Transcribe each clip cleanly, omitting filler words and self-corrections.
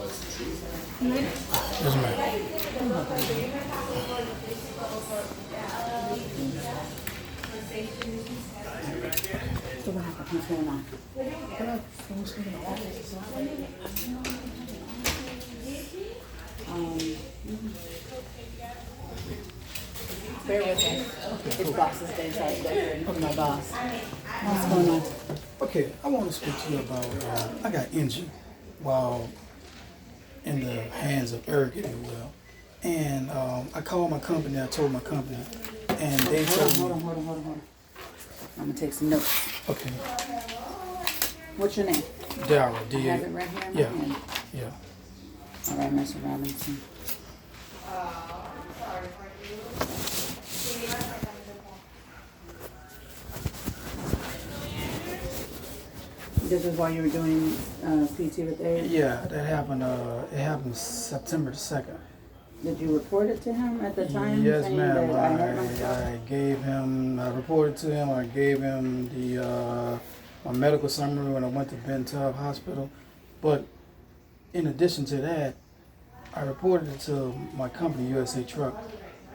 Yes, ma'am. So what happened? What's going on? Bear with me. His boss is there, so I go here and put my boss. What's going on? Okay, I want to speak to you about, I got injured while in the hands of Eric, if you will. And I called my company, I told my company, and they told me. Hold on. I'm gonna take some notes. Okay, What's your name? Daryl, I D.A. have it right here in my Yeah, hand. yeah. All right, Mr. Robinson. This is while you were doing PT with Eric? Yeah, that happened, it happened September the 2nd. Did you report it to him at the time? Yes, saying ma'am. that I hurt myself? I gave him, I reported to him, I gave him the my medical summary when I went to Ben Tubb Hospital. But in addition to that, I reported it to my company, USA Truck,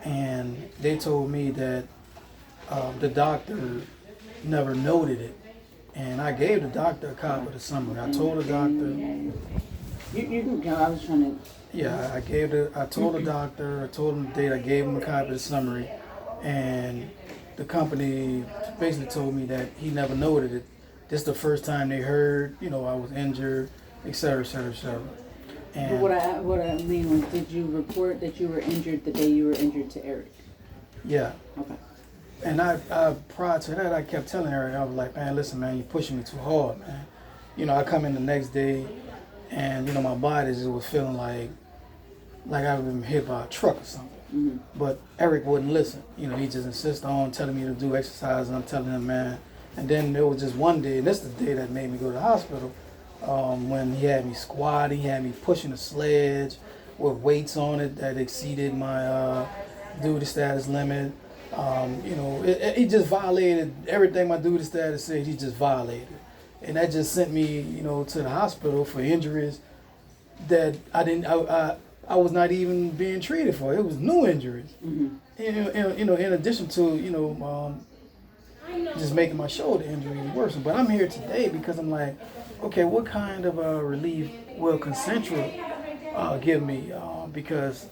and they told me that the doctor never noted it. And I gave the doctor a copy of the summary. I told the doctor. You can go. I was trying to. Yeah, I told the doctor, I told him the date, I gave him a copy of the summary, and the company basically told me that he never noted it. This is the first time they heard, I was injured, et cetera, et cetera, et cetera. And But what I mean was, did you report that you were injured the day you were injured to Eric? yeah, Okay. and I prior to that, I kept telling her, I was like, man, listen, man, you're pushing me too hard, man. I come in the next day, and my body just was feeling like I've been hit by a truck or something. Mm-hmm. But Eric wouldn't listen. He just insisted on telling me to do exercise, and I'm telling him, man. And then there was just one day, and this is the day that made me go to the hospital, when he had me squatting, he had me pushing a sledge with weights on it that exceeded my duty status limit. He just violated everything my duty status said. He just violated, and that just sent me, to the hospital for injuries that I was not even being treated for. It was new injuries. Mm-hmm. In addition to just making my shoulder injury worse. But I'm here today because I'm like, okay, what kind of relief will Concentra give me? Because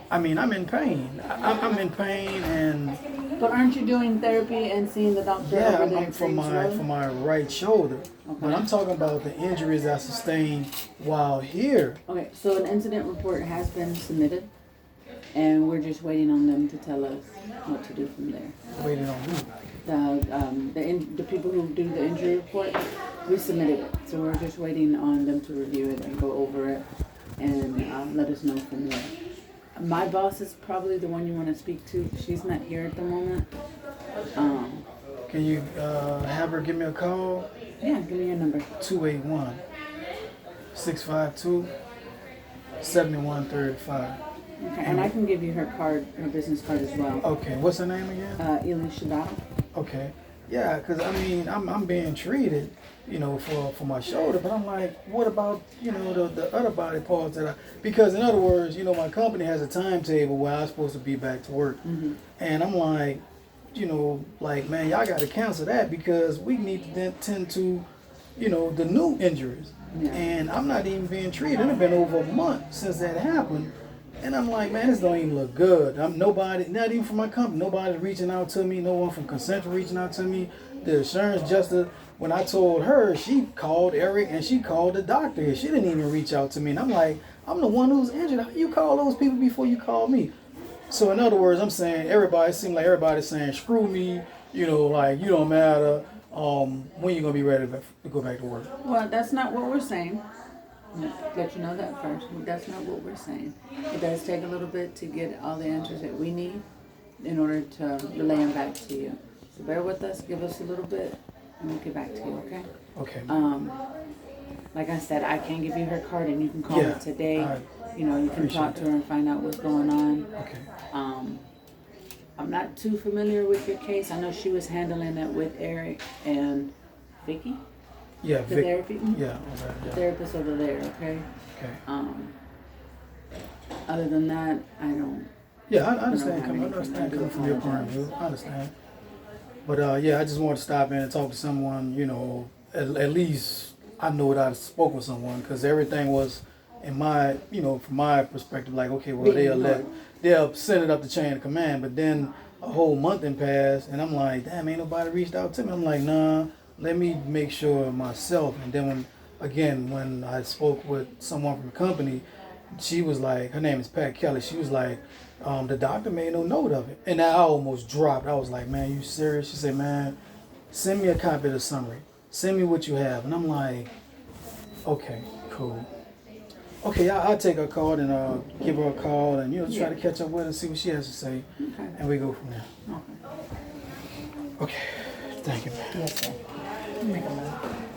I'm in pain. I'm in pain, and But aren't you doing therapy and seeing the doctor? yeah, over there I'm in for Saints my Row? for my right shoulder. Okay. But I'm talking about the injuries I sustained while here. Okay, so an incident report has been submitted, and we're just waiting on them to tell us what to do from there. Waiting on you. The people who do the injury report, we submitted it, so we're just waiting on them to review it and go over it and let us know from there. My boss is probably the one you want to speak to. She's not here at the moment. Can you have her give me a call? Yeah, give me your number. 281-652-7135. Okay, and I can give you her card, her business card as well. Okay, what's her name again? Ili Shadal. Okay. Yeah, because I'm being treated, for my shoulder, but I'm like, what about, the other body parts because in other words, my company has a timetable where I'm supposed to be back to work. Mm-hmm. And I'm like, man, y'all got to cancel that because we need to then tend to, the new injuries. Yeah. And I'm not even being treated. It's been over a month since that happened. And I'm like, man, this don't even look good. Nobody, not even from my company, nobody's reaching out to me. No one from Concentra reaching out to me. The insurance adjuster, when I told her, she called Eric and she called the doctor. She didn't even reach out to me. And I'm like, I'm the one who's injured. How you call those people before you call me? So in other words, I'm saying it seems like everybody's saying, screw me, you don't matter. When you gonna be ready to go back to work? Well, that's not what we're saying. Let you know that first. That's not what we're saying. It does take a little bit to get all the answers that we need in order to relay them back to you. So bear with us, give us a little bit, and we'll get back to you, okay? Okay. Like I said, I can give you her card and you can call her today. You can talk to her and find out what's going on. Okay. I'm not too familiar with your case. I know she was handling it with Eric and Vicky. Yeah, The therapy? Yeah, The therapist over there, okay? Okay. Other than that, I don't. Yeah, I I understand. don't have I understand anything. I do coming from your point of apologize. view. I understand. But yeah, I just wanted to stop in and talk to someone. You know, at least I know that I spoke with someone because everything was in my, you know, from my perspective, like okay, well Being ignored. they'll send it up the chain of command, but then a whole month then passed, and I'm like, damn, ain't nobody reached out to me. I'm like, nah, let me make sure myself. And then when I spoke with someone from the company, she was like, her name is Pat Kelly. She was like, the doctor made no note of it, and I almost dropped. I was like, man, you serious? She said, man, send me a copy of the summary. Send me what you have. And I'm like, okay, cool. Okay, I'll take her call and give her a call and try to catch up with her and see what she has to say, Okay. and we go from there. Okay. Okay, thank you, man. Yes, sir. Make a move.